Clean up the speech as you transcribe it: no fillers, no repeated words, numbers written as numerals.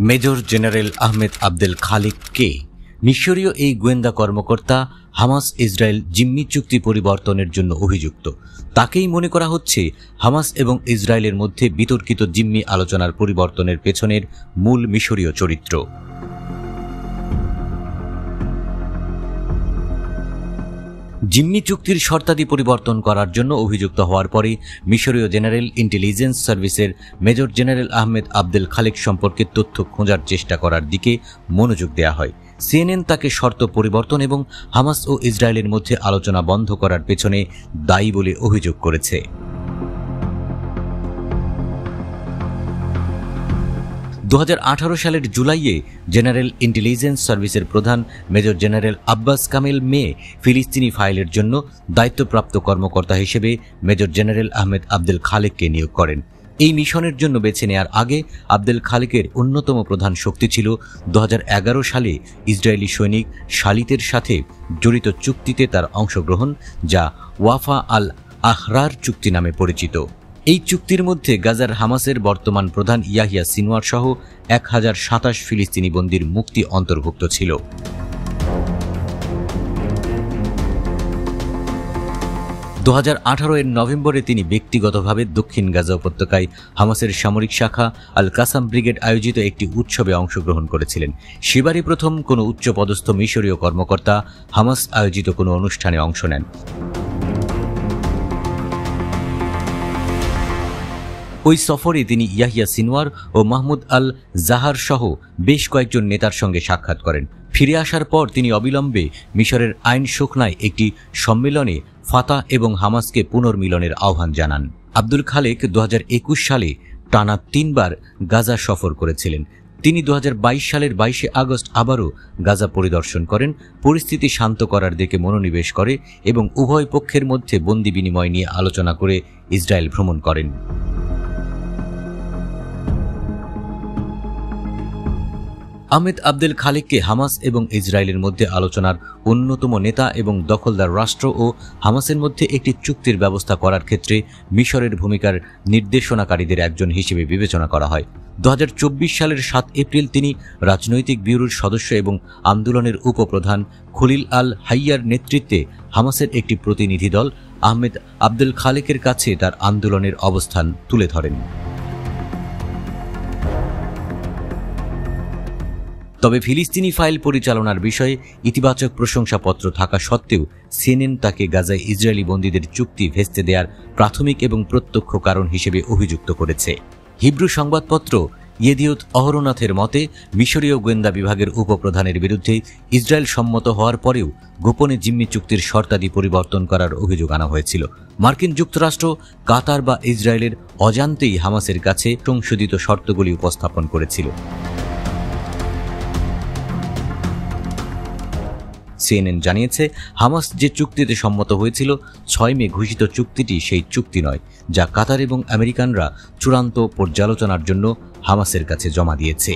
Major general Ahmed Abdel Khalek কে? মিশরীয় এই গোয়েন্দা কর্মকর্তা হামাস ইসরায়েল জিম্মি চুক্তি পরিবর্তনের জন্য অভিযুক্ত। তাকেই মনে করা হচ্ছে হামাস এবং ইসরায়েলের মধ্যে বিতর্কিত জিম্মি আলোচনার পরিবর্তনের পেছনের মূল মিশরীয় চরিত্র। জিম্মি চুক্তির শর্তাদি পরিবর্তন করার জন্য অভিযুক্ত হওয়ার পরে মিশরীয় জেনারেল ইন্টেলিজেন্স সার্ভিসের major general Ahmed Abdel Khaleq সম্পর্কে তথ্য খোঁজার চেষ্টা করার দিকে মনোযোগ দেওয়া হয়। সিএনএন তাকে শর্ত পরিবর্তন এবং হামাস ও ইসরায়েলের মধ্যে আলোচনা বন্ধ করার পেছনে দায়ী বলে অভিযোগ করেছে। 2018 সালের জুলাইয়ে জেনারেল ইন্টেলিজেন্স সার্ভিসের প্রধান মেজর জেনারেল আব্বাস কামেল মে ফিলিস্তিনি ফাইলের জন্য দায়িত্বপ্রাপ্ত কর্মকর্তা হিসেবে মেজর জেনারেল আহমেদ আবদেল খালেককে নিয়োগ করেন। এই মিশনের জন্য বেছে নেওয়ার আগে আবদেল খালেকের অন্যতম প্রধান শক্তি ছিল 2011 সালে ইসরায়েলি সৈনিক শালিতের সাথে জড়িত চুক্তিতে তার অংশগ্রহণ, যা ওয়াফা আল আহরার চুক্তি নামে পরিচিত। এই চুক্তির মধ্যে গাজার হামাসের বর্তমান প্রধান ইয়াহিয়া সিনওয়ার সহ 1027 ফিলিস্তিনি বন্দীর মুক্তি অন্তর্ভুক্ত ছিল। 2018 এর নভেম্বরে তিনি ব্যক্তিগতভাবে দক্ষিণ গাজা উপত্যকায় হামাসের সামরিক শাখা আল কাসাম ব্রিগেড আয়োজিত একটি উৎসবে অংশগ্রহণ করেছিলেন। সেবারই প্রথম কোনো উচ্চপদস্থ মিশরীয় কর্মকর্তা হামাস আয়োজিত কোনো অনুষ্ঠানে অংশ নেন। ওই সফরে তিনি ইয়াহিয়া সিনওয়ার ও মাহমুদ আল জাহার সহ বেশ কয়েকজন নেতার সঙ্গে সাক্ষাৎ করেন। ফিরে আসার পর তিনি অবিলম্বে মিশরের আইন শোকনায় একটি সম্মেলনে ফাতাহ এবং হামাসকে পুনর্মিলনের আহ্বান জানান। আবদুল খালেক 2021 সালে টানা 3 বার গাজা সফর করেছিলেন। তিনি 2022 সালের 22 আগস্ট আবারও গাজা পরিদর্শন করেন, পরিস্থিতি শান্ত করার দিকে মনোনিবেশ করে এবং উভয় পক্ষের মধ্যে বন্দি বিনিময় নিয়ে আলোচনা করে ইসরায়েল ভ্রমণ করেন। আহমেদ আবদেল খালেককে হামাস এবং ইসরায়েলের মধ্যে আলোচনার অন্যতম নেতা এবং দখলদার রাষ্ট্র ও হামাসের মধ্যে একটি চুক্তির ব্যবস্থা করার ক্ষেত্রে মিশরের ভূমিকার নির্দেশনাকারীদের একজন হিসেবে বিবেচনা করা হয়। 2024 সালের 7 এপ্রিল তিনি রাজনৈতিক ব্যুরোর সদস্য এবং আন্দোলনের উপপ্রধান খলিল আল হাইয়ার নেতৃত্বে হামাসের একটি প্রতিনিধি দল আহমেদ আবদেল খালেকের কাছে তার আন্দোলনের অবস্থান তুলে ধরেন। তবে ফিলিস্তিনি ফাইল পরিচালনার বিষয়ে ইতিবাচক প্রশংসাপত্র থাকা সত্ত্বেও সিএনএন তাকে গাজায় ইসরায়েলি বন্দীদের চুক্তি ভেস্তে দেওয়ার প্রাথমিক এবং প্রত্যক্ষ কারণ হিসেবে অভিযুক্ত করেছে। হিব্রু সংবাদপত্র ইয়েদিওত অহরোনাথের মতে মিশরীয় গোয়েন্দা বিভাগের উপপ্রধানের বিরুদ্ধে ইসরায়েল সম্মত হওয়ার পরেও গোপনে জিম্মি চুক্তির শর্তাদি পরিবর্তন করার অভিযোগ আনা হয়েছিল। মার্কিন যুক্তরাষ্ট্র, কাতার বা ইসরায়েলের অজান্তেই হামাসের কাছে সংশোধিত শর্তগুলি উপস্থাপন করেছিল। সিএনএন জানিয়েছে, হামাস যে চুক্তিতে সম্মত হয়েছিল 6 মে ঘোষিত চুক্তিটি সেই চুক্তি নয়, যা কাতার এবং আমেরিকানরা চূড়ান্ত পর্যালোচনার জন্য হামাসের কাছে জমা দিয়েছে।